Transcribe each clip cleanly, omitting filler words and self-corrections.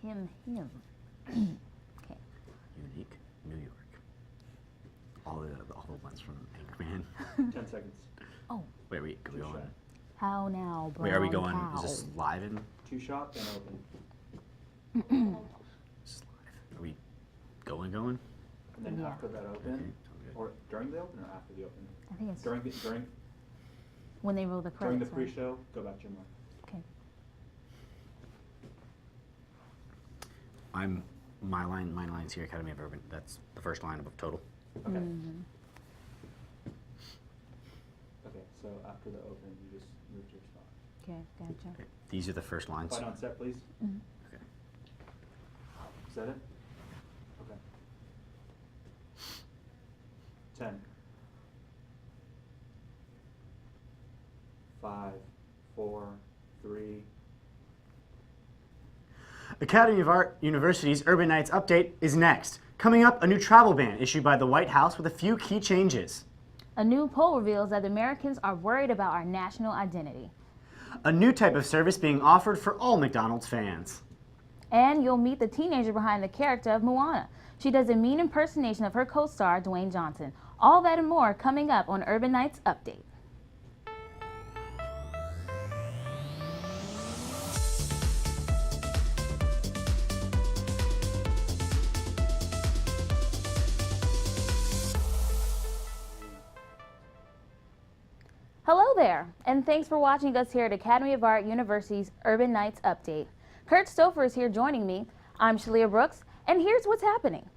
Him. Okay. Unique, New York. All the ones from Anchorman. 10 seconds. Oh. Wait, are we going? How now, brown Wait, are we going? cow? Is this live in? 2 shot, then open. This is live. Are we going? And then Yeah. after that open, Okay, sounds good. or during the open or after the open? I think it's During when they roll the credits. the right? pre-show, go back to your mark. Okay. My line's here, Academy of Urban. That's the first line of total. Okay. Mhm. Okay, so after the open, you just move to your spot. Okay, gotcha. Okay. These are the first lines. Fight on set, please. Mhm. Okay. Is that it? Okay. 10. 5, 4, 3. Academy of Art University's Urban Nights update is next. Coming up, a new travel ban issued by the White House with a few key changes. A new poll reveals that Americans are worried about our national identity. A new type of service being offered for all McDonald's fans. And you'll meet the teenager behind the character of Moana. She does a mean impersonation of her co-star, Dwayne Johnson. All that and more coming up on Urban Nights Update. Hello there, and thanks for watching us here at Academy of Art University's Urban Nights Update. Kurt Stouffer is here joining me. I'm Shalia Brooks, and here's what's happening.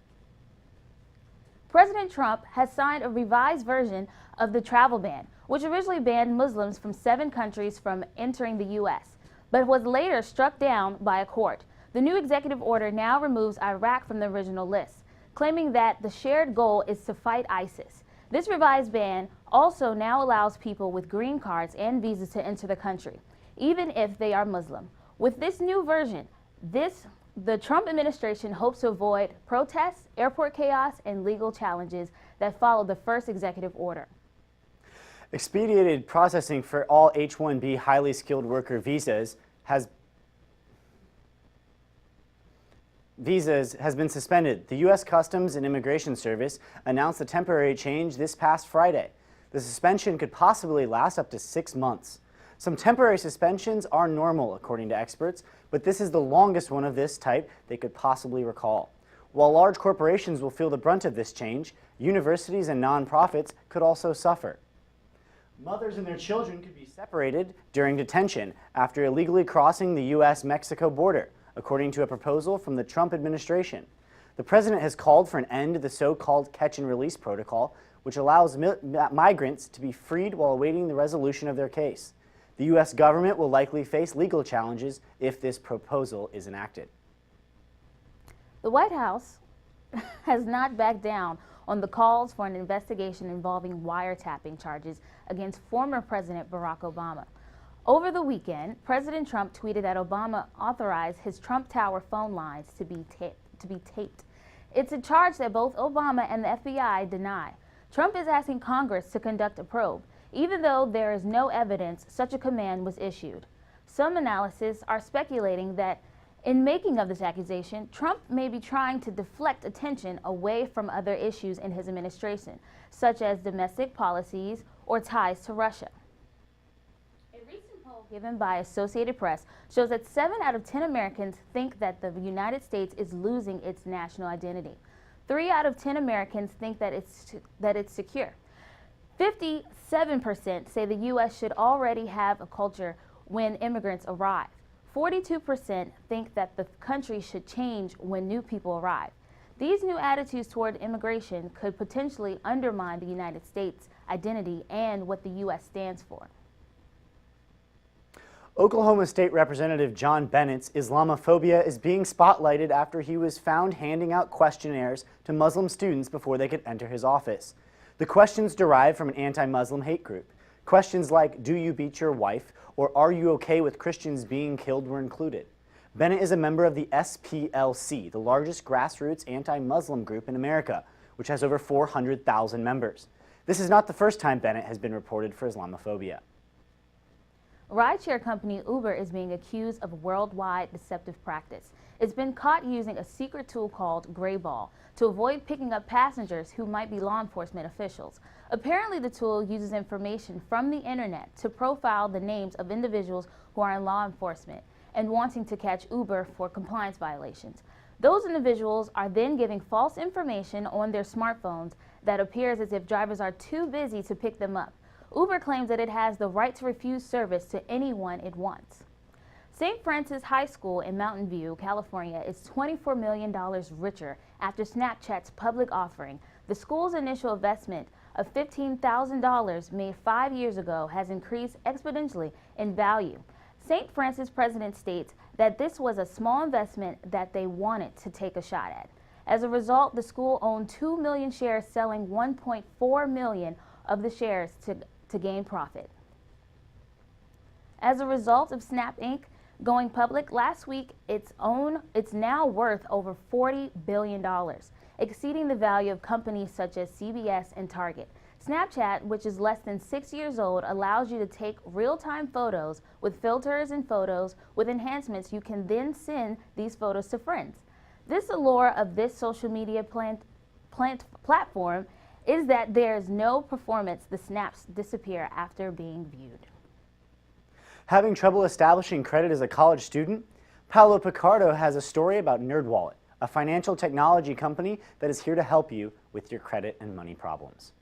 President Trump has signed a revised version of the travel ban, which originally banned Muslims from 7 countries from entering the U.S., but was later struck down by a court. The new executive order now removes Iraq from the original list, claiming that the shared goal is to fight ISIS. This revised ban also now allows people with green cards and visas to enter the country, even if they are Muslim. With this new version, the Trump administration hopes to avoid protests, airport chaos, and legal challenges that followed the first executive order. Expedited processing for all H-1B highly skilled worker visas has been suspended. The U.S. Customs and Immigration Service announced the temporary change this past Friday. The suspension could possibly last up to 6 months. Some temporary suspensions are normal, according to experts, but this is the longest one of this type they could possibly recall. While large corporations will feel the brunt of this change, universities and nonprofits could also suffer. Mothers and their children could be separated during detention after illegally crossing the U.S.-Mexico border, according to a proposal from the Trump administration. The president has called for an end to the so-called catch-and-release protocol, which allows migrants to be freed while awaiting the resolution of their case. The U.S. government will likely face legal challenges if this proposal is enacted. The White House has not backed down on the calls for an investigation involving wiretapping charges against former President Barack Obama. Over the weekend, President Trump tweeted that Obama authorized his Trump Tower phone lines to be taped. It's a charge that both Obama and the FBI deny. Trump is asking Congress to conduct a probe, even though there is no evidence such a command was issued. Some analysts are speculating that in making of this accusation, Trump may be trying to deflect attention away from other issues in his administration, such as domestic policies or ties to Russia. A recent poll given by Associated Press shows that 7 out of 10 Americans think that the United States is losing its national identity. 3 out of 10 Americans think that it's secure. 57% say the U.S. should already have a culture when immigrants arrive. 42% think that the country should change when new people arrive. These new attitudes toward immigration could potentially undermine the United States' identity and what the U.S. stands for. Oklahoma State Representative John Bennett's Islamophobia is being spotlighted after he was found handing out questionnaires to Muslim students before they could enter his office. The questions derive from an anti-Muslim hate group. Questions like, do you beat your wife, or are you okay with Christians being killed were included. Bennett is a member of the SPLC, the largest grassroots anti-Muslim group in America, which has over 400,000 members. This is not the first time Bennett has been reported for Islamophobia. Rideshare company Uber is being accused of worldwide deceptive practice. It's been caught using a secret tool called Grayball to avoid picking up passengers who might be law enforcement officials. Apparently, the tool uses information from the internet to profile the names of individuals who are in law enforcement and wanting to catch Uber for compliance violations. Those individuals are then giving false information on their smartphones that appears as if drivers are too busy to pick them up. Uber claims that it has the right to refuse service to anyone it wants. St. Francis High School in Mountain View, California is $24 million richer after Snapchat's public offering. The school's initial investment of $15,000 made 5 years ago has increased exponentially in value. St. Francis president states that this was a small investment that they wanted to take a shot at. As a result, the school owned 2 million shares, selling 1.4 million of the shares to gain profit. As a result of Snap Inc. going public last week, it's now worth over $40 billion, exceeding the value of companies such as CBS and Target. Snapchat, which is less than 6 years old, allows you to take real-time photos with filters and photos with enhancements. You can then send these photos to friends. This allure of this social media platform is that there's no performance. The snaps disappear after being viewed. Having trouble establishing credit as a college student? Paolo Picardo has a story about NerdWallet, a financial technology company that is here to help you with your credit and money problems.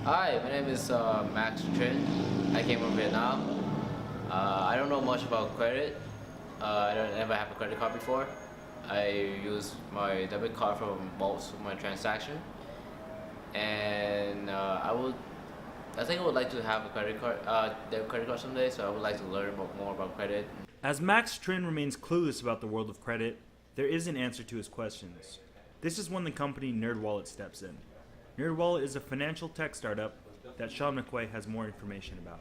Hi, my name is Max Trin. I came from Vietnam. I don't know much about credit. I don't ever have a credit card before. I use my debit card for most of my transaction, and I think I would like to have a credit card someday. So I would like to learn more about credit. As Max Trin remains clueless about the world of credit, there is an answer to his questions. This is when the company NerdWallet steps in. NerdWallet is a financial tech startup that Sean McQuay has more information about.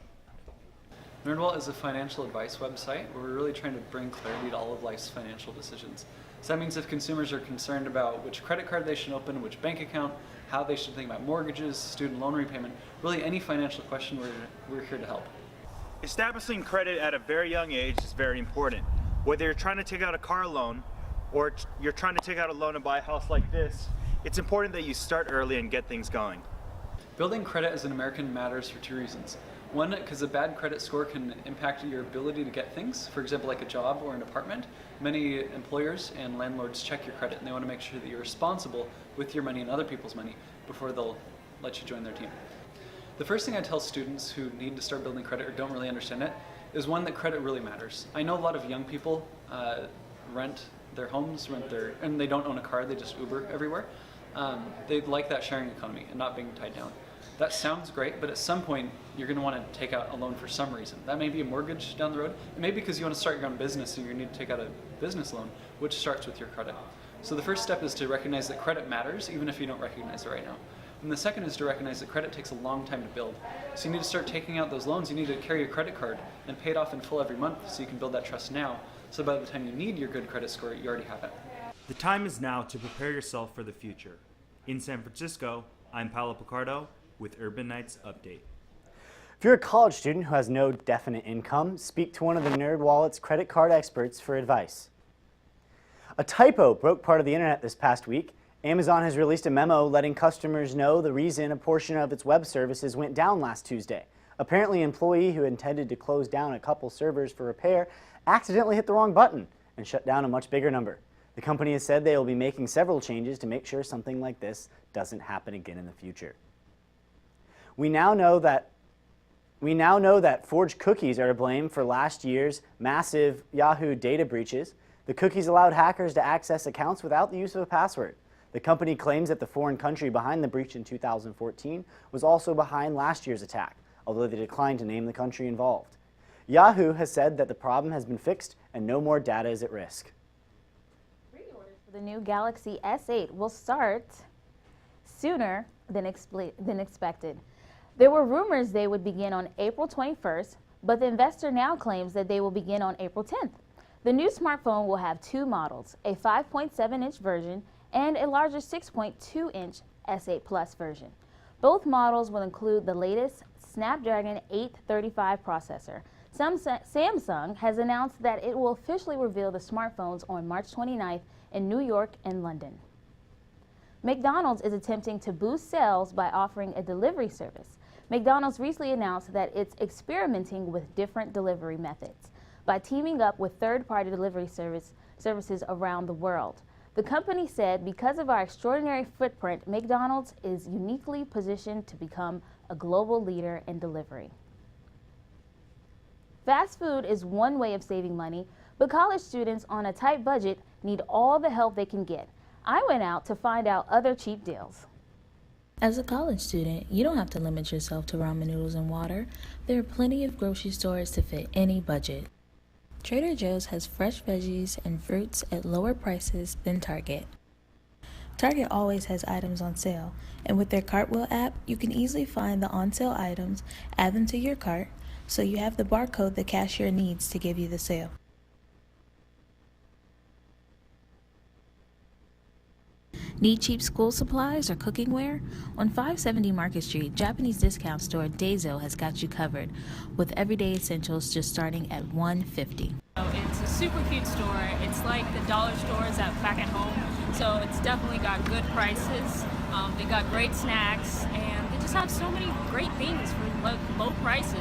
NerdWallet is a financial advice website where we're really trying to bring clarity to all of life's financial decisions. So that means if consumers are concerned about which credit card they should open, which bank account, how they should think about mortgages, student loan repayment, really any financial question, we're here to help. Establishing credit at a very young age is very important. Whether you're trying to take out a car loan or you're trying to take out a loan to buy a house like this, it's important that you start early and get things going. Building credit as an American matters for two reasons. One, because a bad credit score can impact your ability to get things, for example, like a job or an apartment. Many employers and landlords check your credit and they want to make sure that you're responsible with your money and other people's money before they'll let you join their team. The first thing I tell students who need to start building credit or don't really understand it is one, that credit really matters. I know a lot of young people rent their homes, and they don't own a car, they just Uber everywhere. They like that sharing economy and not being tied down. That sounds great, but at some point you're going to want to take out a loan for some reason. That may be a mortgage down the road. It may be because you want to start your own business and you need to take out a business loan, which starts with your credit. So the first step is to recognize that credit matters, even if you don't recognize it right now. And the second is to recognize that credit takes a long time to build. So you need to start taking out those loans. You need to carry a credit card and pay it off in full every month so you can build that trust now. So by the time you need your good credit score, you already have it. The time is now to prepare yourself for the future. In San Francisco, I'm Paolo Picardo with Urban Knights Update. If you're a college student who has no definite income, speak to one of the NerdWallet's credit card experts for advice. A typo broke part of the internet this past week. Amazon has released a memo letting customers know the reason a portion of its web services went down last Tuesday. Apparently, an employee who intended to close down a couple servers for repair accidentally hit the wrong button and shut down a much bigger number. The company has said they will be making several changes to make sure something like this doesn't happen again in the future. We now know that forged cookies are to blame for last year's massive Yahoo data breaches. The cookies allowed hackers to access accounts without the use of a password. The company claims that the foreign country behind the breach in 2014 was also behind last year's attack, although they declined to name the country involved. Yahoo has said that the problem has been fixed and no more data is at risk. Pre-orders for the new Galaxy S8 will start sooner than expected. There were rumors they would begin on April 21st, but the investor now claims that they will begin on April 10th. The new smartphone will have two models, a 5.7-inch version and a larger 6.2-inch S8 Plus version. Both models will include the latest Snapdragon 835 processor. Samsung has announced that it will officially reveal the smartphones on March 29th in New York and London. McDonald's is attempting to boost sales by offering a delivery service. McDonald's recently announced that it's experimenting with different delivery methods by teaming up with third-party delivery services around the world. The company said, because of our extraordinary footprint, McDonald's is uniquely positioned to become a global leader in delivery. Fast food is one way of saving money, but college students on a tight budget need all the help they can get. I went out to find out other cheap deals. As a college student, you don't have to limit yourself to ramen noodles and water. There are plenty of grocery stores to fit any budget. Trader Joe's has fresh veggies and fruits at lower prices than Target. Target always has items on sale, and with their Cartwheel app, you can easily find the on-sale items, add them to your cart, so you have the barcode the cashier needs to give you the sale. Need cheap school supplies or cooking wear? On 570 Market Street, Japanese discount store Daiso has got you covered, with everyday essentials just starting at $150. It's a super cute store. It's like the dollar stores back at home, so it's definitely got good prices. They got great snacks, and they just have so many great things for low prices.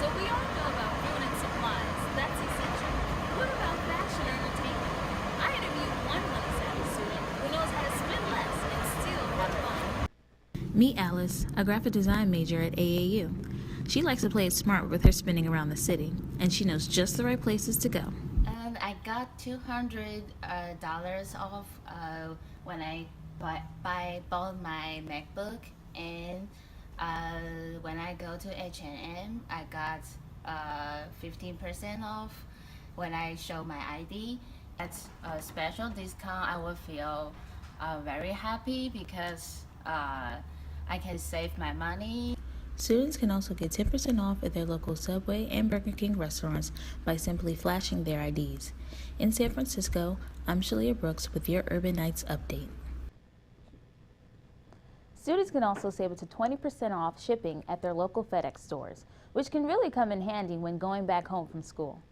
So we all know about food and supplies. That's essential. What about fashion and entertainment? I interviewed one money-savvy student who knows how to spend less and still have fun. Meet Alice, a graphic design major at AAU. She likes to play it smart with her spending around the city, and she knows just the right places to go. I got $200 off when I bought my MacBook, and when I go to H&M, I got 15% off when I show my ID. That's a special discount. I will feel very happy because I can save my money. Students can also get 10% off at their local Subway and Burger King restaurants by simply flashing their IDs. In San Francisco, I'm Shalia Brooks with your Urban Nights update. Students can also save up to 20% off shipping at their local FedEx stores, which can really come in handy when going back home from school.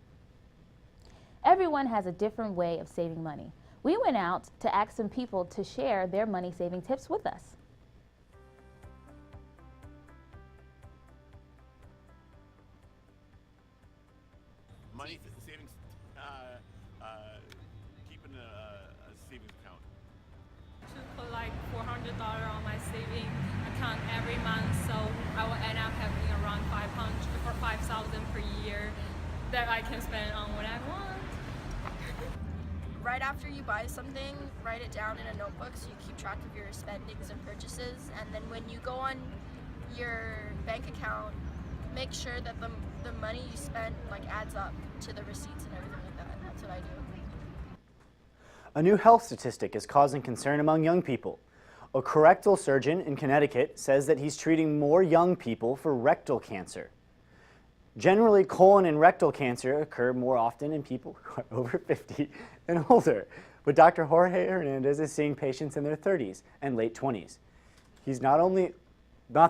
Everyone has a different way of saving money. We went out to ask some people to share their money-saving tips with us. Money savings, keeping a savings account. To put like $400 on my saving account every month, so I will end up having around $500 or $5,000 per year that I can spend on what I want. Right after you buy something, write it down in a notebook so you keep track of your spendings and purchases, and then when you go on your bank account, make sure that the money you spent adds up to the receipts and everything like that. That's what I do. A new health statistic is causing concern among young people. A colorectal surgeon in Connecticut says that he's treating more young people for rectal cancer. Generally, colon and rectal cancer occur more often in people who are over 50 and older, but Dr. Jorge Hernandez is seeing patients in their 30s and late 20s. He's not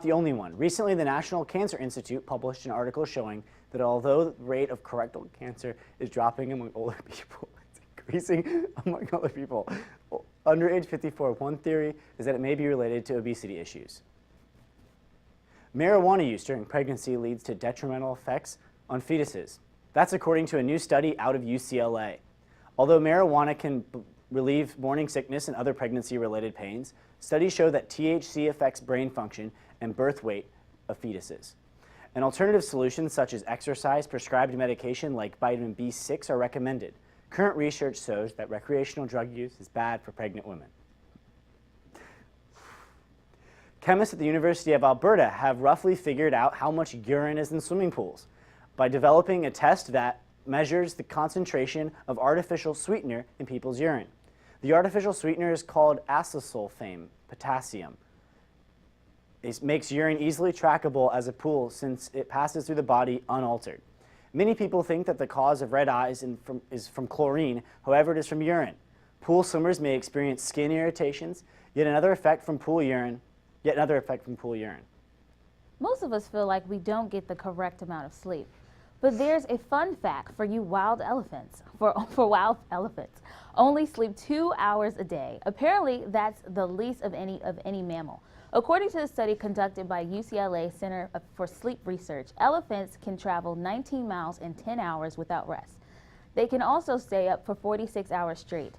the only one. Recently, the National Cancer Institute published an article showing that although the rate of colorectal cancer is dropping among older people, it's increasing among other people under age 54. One theory is that it may be related to obesity issues. Marijuana use during pregnancy leads to detrimental effects on fetuses. That's according to a new study out of UCLA. Although marijuana can relieve morning sickness and other pregnancy-related pains, studies show that THC affects brain function and birth weight of fetuses. And alternative solutions such as exercise, prescribed medication like vitamin B6 are recommended. Current research shows that recreational drug use is bad for pregnant women. Chemists at the University of Alberta have roughly figured out how much urine is in swimming pools by developing a test that measures the concentration of artificial sweetener in people's urine. The artificial sweetener is called acesulfame potassium. It makes urine easily trackable as a pool since it passes through the body unaltered. Many people think that the cause of red eyes is from chlorine, however it is from urine. Pool swimmers may experience skin irritations, yet another effect from pool urine. Most of us feel like we don't get the correct amount of sleep. But there's a fun fact for you wild elephants. For wild elephants, only sleep 2 hours a day. Apparently, that's the least of any mammal. According to a study conducted by UCLA Center for Sleep Research, elephants can travel 19 miles in 10 hours without rest. They can also stay up for 46 hours straight.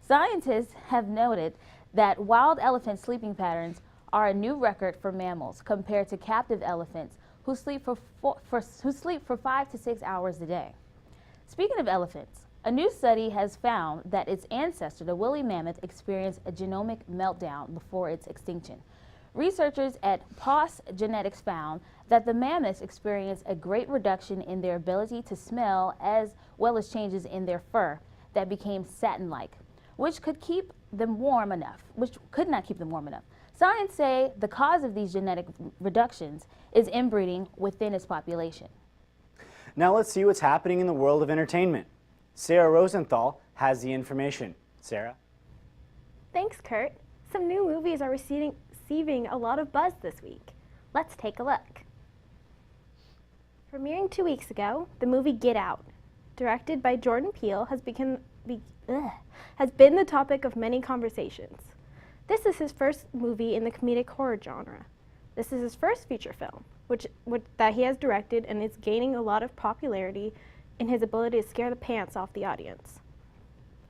Scientists have noted that wild elephant sleeping patterns are a new record for mammals compared to captive elephants who sleep for 5 to 6 hours a day. Speaking of elephants, a new study has found that its ancestor, the woolly mammoth, experienced a genomic meltdown before its extinction. Researchers at POS Genetics found that the mammoths experienced a great reduction in their ability to smell, as well as changes in their fur that became satin-like, which could not keep them warm enough. Science say the cause of these genetic reductions is inbreeding within its population. Now let's see what's happening in the world of entertainment. Sarah Rosenthal has the information. Sarah? Thanks, Kurt. Some new movies are receiving a lot of buzz this week. Let's take a look. Premiering 2 weeks ago, the movie Get Out, directed by Jordan Peele, has been the topic of many conversations. This is his first movie in the comedic horror genre. This is his first feature film, that he has directed, and is gaining a lot of popularity in his ability to scare the pants off the audience.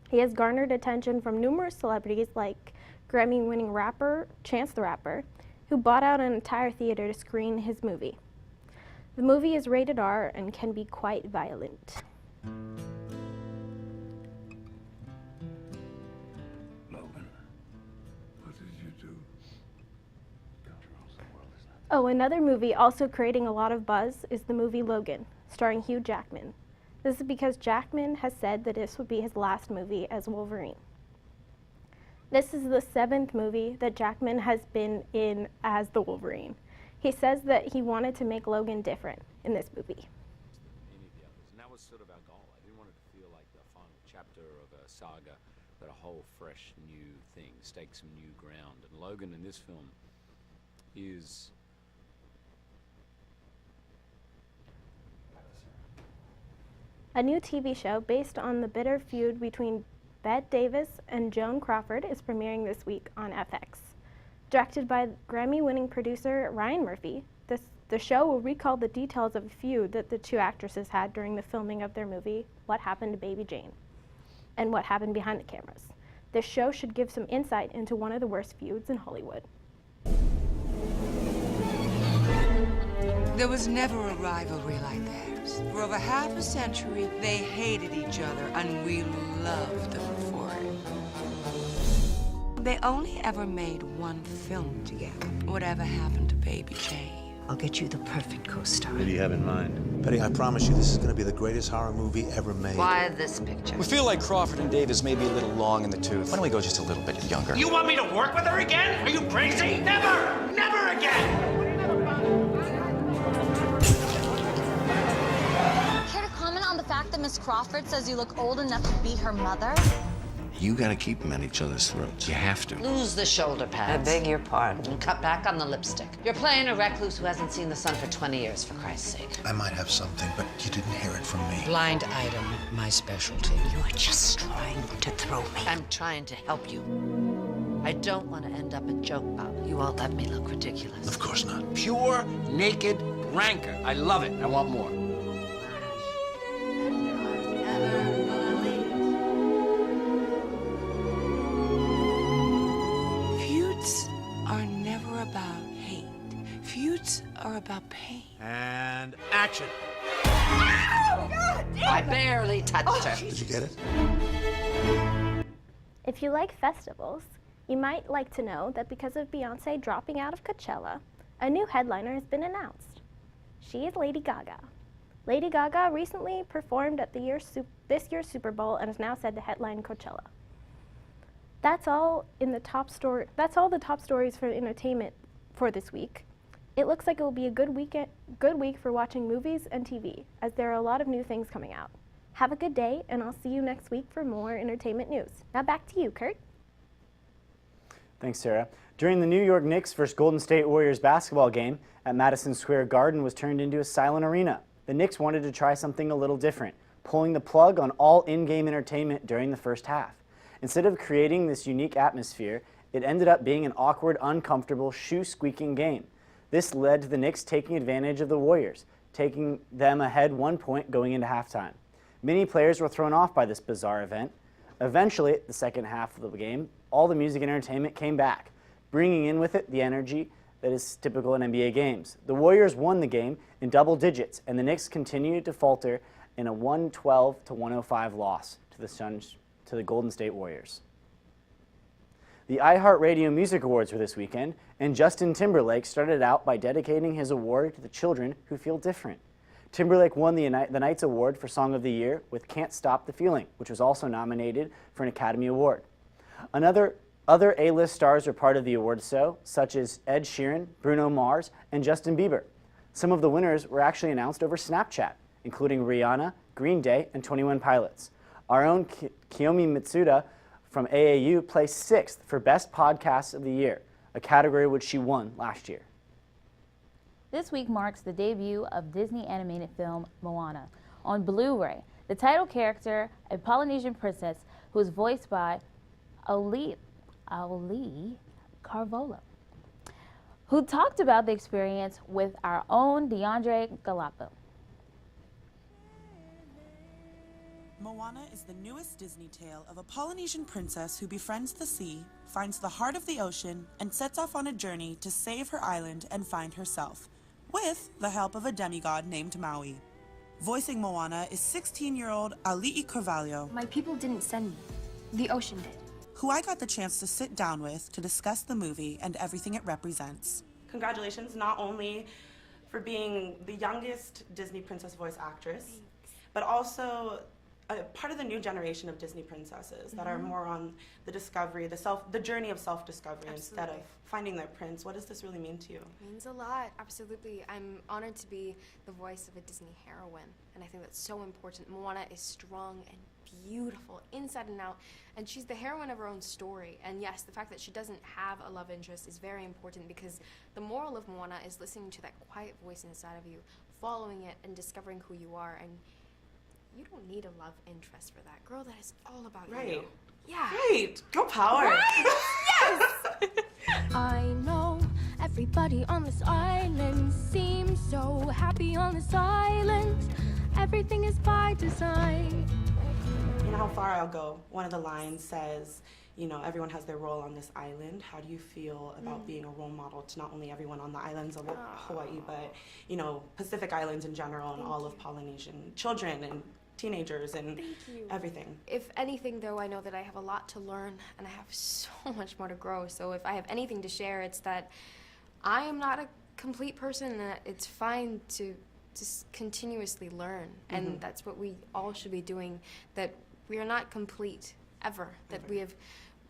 He has garnered attention from numerous celebrities like Grammy-winning rapper Chance the Rapper, who bought out an entire theater to screen his movie. The movie is rated R and can be quite violent. Logan, what did you do? Oh, another movie also creating a lot of buzz is the movie Logan, starring Hugh Jackman. This is because Jackman has said that this would be his last movie as Wolverine. This is the 7th movie that Jackman has been in as the Wolverine. He says that he wanted to make Logan different in this movie. Any of the others, and that was sort of our goal. I didn't want it to feel like the final chapter of a saga, but a whole fresh new thing, stake some new ground. And Logan in this film is A new TV show based on the bitter feud between Bette Davis and Joan Crawford is premiering this week on FX. Directed by Grammy-winning producer Ryan Murphy, the show will recall the details of a feud that the two actresses had during the filming of their movie, What Happened to Baby Jane, and what happened behind the cameras. This show should give some insight into one of the worst feuds in Hollywood. There was never a rivalry like theirs. For over half a century, they hated each other, and we loved them for it. They only ever made one film together. Whatever happened to Baby Jane? I'll get you the perfect co-star. What do you have in mind? Betty, I promise you this is going to be the greatest horror movie ever made. Why this picture? We feel like Crawford and Davis may be a little long in the tooth. Why don't we go just a little bit younger? You want me to work with her again? Are you crazy? Never! Never again! Care to comment on the fact that Miss Crawford says you look old enough to be her mother? You got to keep them at each other's throats. You have to. Lose the shoulder pads. I beg your pardon. And cut back on the lipstick. You're playing a recluse who hasn't seen the sun for 20 years, for Christ's sake. I might have something, but you didn't hear it from me. Blind item, my specialty. You are just trying to throw me. I'm trying to help you. I don't want to end up a joke, Bob. You won't let me look ridiculous. Of course not. Pure, naked rancor. I love it. I want more. Feuds are never about hate. Feuds are about pain. And action. Oh, God damn! I barely touched her. Did you get it? If you like festivals, you might like to know that because of Beyoncé dropping out of Coachella, a new headliner has been announced. She is Lady Gaga. Lady Gaga recently performed at this year's Super Bowl and is now said to headline Coachella. That's all the top stories for entertainment for this week. It looks like it will be a good week for watching movies and TV, as there are a lot of new things coming out. Have a good day, and I'll see you next week for more entertainment news. Now back to you, Kurt. Thanks, Sarah. During the New York Knicks vs. Golden State Warriors basketball game at Madison Square Garden was turned into a silent arena. the Knicks wanted to try something a little different, pulling the plug on all in-game entertainment during the first half. Instead of creating this unique atmosphere, it ended up being an awkward, uncomfortable, shoe-squeaking game. This led to the Knicks taking advantage of the Warriors, taking them ahead 1 point going into halftime. Many players were thrown off by this bizarre event. Eventually, the second half of the game, all the music and entertainment came back, bringing in with it the energy that is typical in NBA games. The Warriors won the game in double digits, and the Knicks continued to falter in a 112-105 loss to the Golden State Warriors. The iHeartRadio Music Awards were this weekend, and Justin Timberlake started out by dedicating his award to the children who feel different. Timberlake won the Night's Award for Song of the Year with Can't Stop the Feeling, which was also nominated for an Academy Award. Other A-list stars were part of the awards show, such as Ed Sheeran, Bruno Mars, and Justin Bieber. Some of the winners were actually announced over Snapchat, including Rihanna, Green Day, and 21 Pilots. Our own Kiyomi Mitsuda from AAU placed 6th for Best Podcast of the Year, a category which she won last year. This week marks the debut of Disney animated film Moana on Blu-ray. The title character, a Polynesian princess who is voiced by Ali Carvalho, who talked about the experience with our own DeAndre Galapo. Moana is the newest Disney tale of a Polynesian princess who befriends the sea, finds the heart of the ocean, and sets off on a journey to save her island and find herself, with the help of a demigod named Maui. Voicing Moana is 16-year-old Ali'i Carvalho. My people didn't send me. The ocean did. Who I got the chance to sit down with to discuss the movie and everything it represents. Congratulations not only for being the youngest Disney princess voice actress, but also a part of the new generation of Disney princesses that are more on the discovery, the journey of self-discovery instead of finding their prince. What does this really mean to you? It means a lot, absolutely. I'm honored to be the voice of a Disney heroine, and I think that's so important. Moana is strong and beautiful, inside and out, and she's the heroine of her own story. And yes, the fact that she doesn't have a love interest is very important, because the moral of Moana is listening to that quiet voice inside of you, following it, and discovering who you are. And you don't need a love interest for that. Girl, that is all about you. Yeah. Right. Girl power. Right? Yes! I know everybody on this island seems so happy on this island. Everything is by design. You know how far I'll go. One of the lines says, you know, everyone has their role on this island. How do you feel about being a role model to not only everyone on the islands of Hawaii, but, you know, Pacific Islands in general and all of Polynesian children and teenagers and everything? If anything, though, I know that I have a lot to learn and I have so much more to grow. So if I have anything to share, it's that I am not a complete person, and that it's fine to just continuously learn. And that's what we all should be doing, that we are not complete ever, that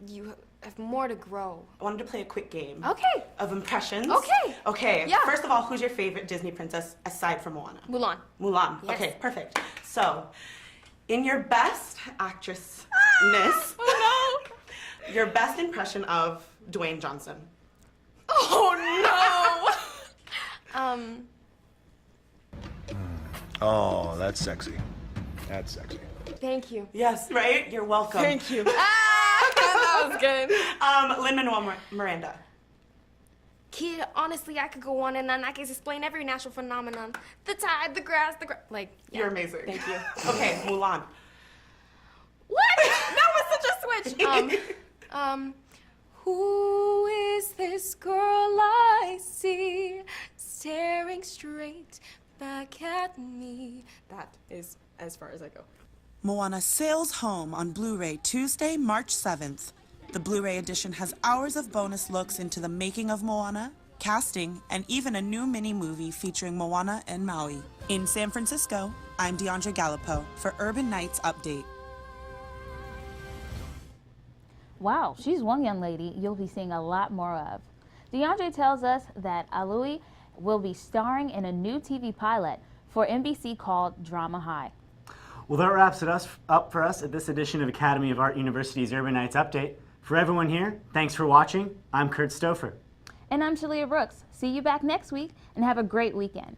you have more to grow. I wanted to play a quick game. Okay. Of impressions. Okay. Okay. Yeah. First of all, who's your favorite Disney princess aside from Moana? Mulan. Mulan. Yes. Okay, perfect. So, in your best actressness, your best impression of Dwayne Johnson. Oh no! Oh, that's sexy. That's sexy. Thank you. Yes, right? You're welcome. Thank you. That was good. Lin-Manuel Miranda. Kid, honestly, I could go on and on. I could explain every natural phenomenon. The tide, the grass, like, yeah. You're amazing. Thank you. Okay, Mulan. What? That was such a switch. Who is this girl I see staring straight back at me? That is as far as I go. Moana sails home on Blu-ray Tuesday, March 7th. The Blu-ray edition has hours of bonus looks into the making of Moana, casting, and even a new mini-movie featuring Moana and Maui. In San Francisco, I'm DeAndre Galapo for Urban Nights Update. Wow, she's one young lady you'll be seeing a lot more of. DeAndre tells us that Ali'i will be starring in a new TV pilot for NBC called Drama High. Well, that wraps it up for us at this edition of Academy of Art University's Urban Nights Update. For everyone here, thanks for watching. I'm Kurt Stouffer. And I'm Shalia Brooks. See you back next week, and have a great weekend.